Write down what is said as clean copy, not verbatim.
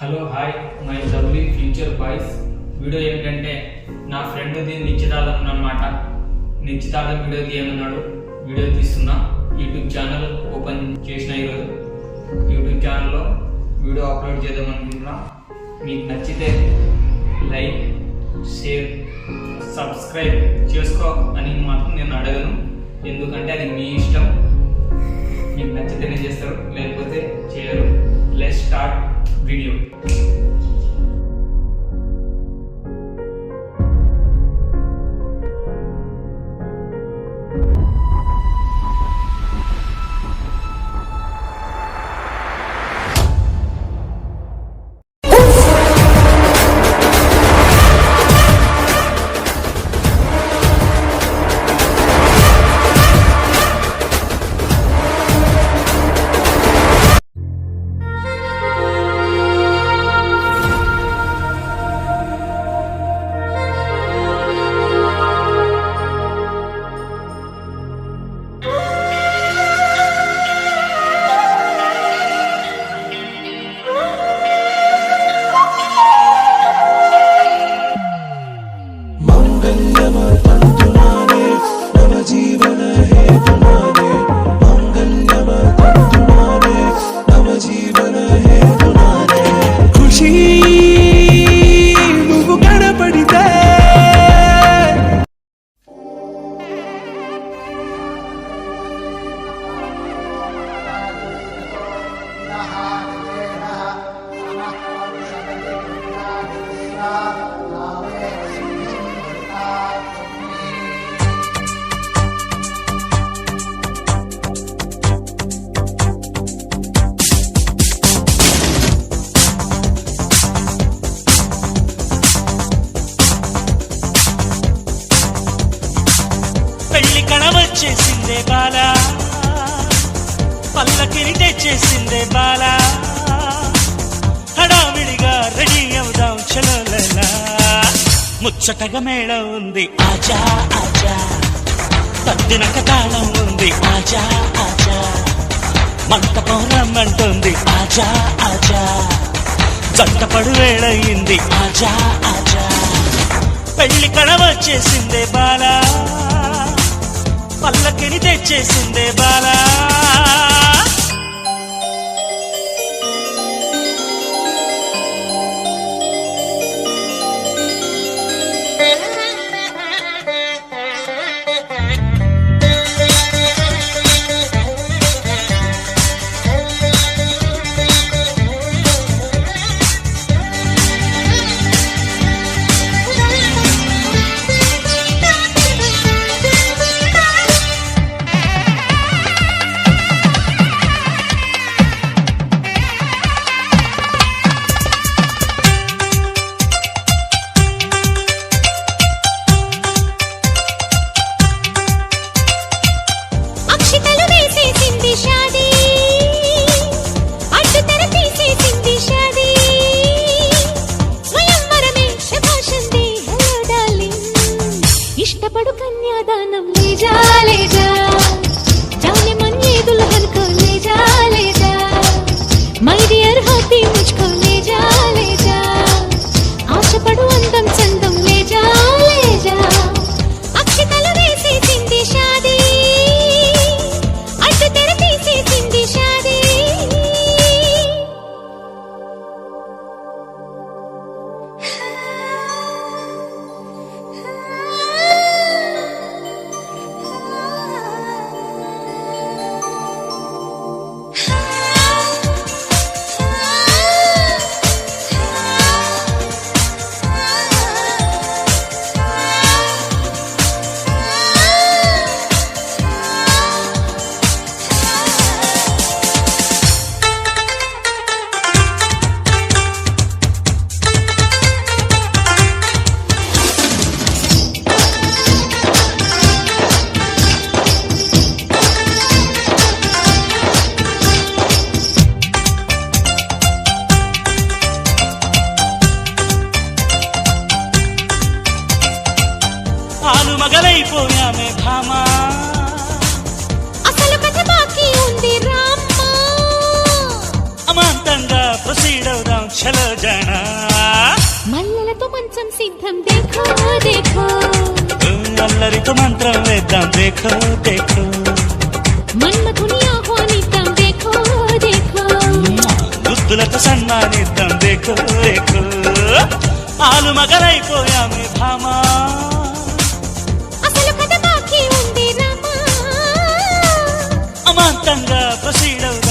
Hello hi my lovely future boys. Video ఏంటంటే నా ఫ్రెండ్ది నిశ్చితార్థం అన్నమాట. నిశ్చితార్థం వీడియో తీయమన్నాడు, వీడియో తీస్తున్నా. యూట్యూబ్ ఛానల్ ఓపెన్ చేసిన ఈరోజు యూట్యూబ్ ఛానల్లో వీడియో అప్లోడ్ చేద్దాం అనుకుంటున్నా. మీకు నచ్చితే లైక్, షేర్, సబ్స్క్రైబ్ చేసుకో అని మాత్రం నేను అడగను, ఎందుకంటే అది మీ ఇష్టం. మీకు నచ్చితేనే చేస్తారు, లేకపోతే చేయరు. Let's start video. పెళ్లి కణవచ్చేసిందే బాల, పల్లకిని తెచ్చేసిందే బాల, హడావిడిగా రెడీ అవుదాం చలోలలా. ముచ్చటగా మేళం ఉంది ఆజా ఆజా, పద్దినక తాళం ఉంది ఆజా ఆజా, మంటపం రమ్మంటుంది ఆజా ఆజా, జంటపడు వేళయింది ఆజా ఆజా. పెళ్లి కణవచ్చేసిందే బాల, పల్లకిని తెచ్చేసిందే బాలా. ఇష్టపడు కన్యాదానం లేజా లేజా, जाने मन ये दुल्हन को ले जा मై డియర్ హాపీ ముझको ले जा, ఆశపడు అందం చందం ले जा అక్షతలు వేసేసింది షాదీ, అడ్డు తెర తీసేసింది షాదీ. మగలైపోయామే భామా, అసలు కథ బాకీ ఉంది రామ్మా. అమాంతంగా ప్రొసీడ్ అవుదాం చలో జానా మల్లెలతో మంచం సిద్ధం దేఖో దేఖో అల్లరితో మంత్రం వేద్దాం దేఖో దేఖో మన్మథుని ఆహ్వానిద్దాం దేఖో దేఖో గుద్దులతో సన్మానిద్దాం దేఖో దేఖో ఆలు మగలైపోయామే భామా అసలు కథ బాకీ ఉంది రామా అమాంతంగా ప్రొసీడ్ అవుదాం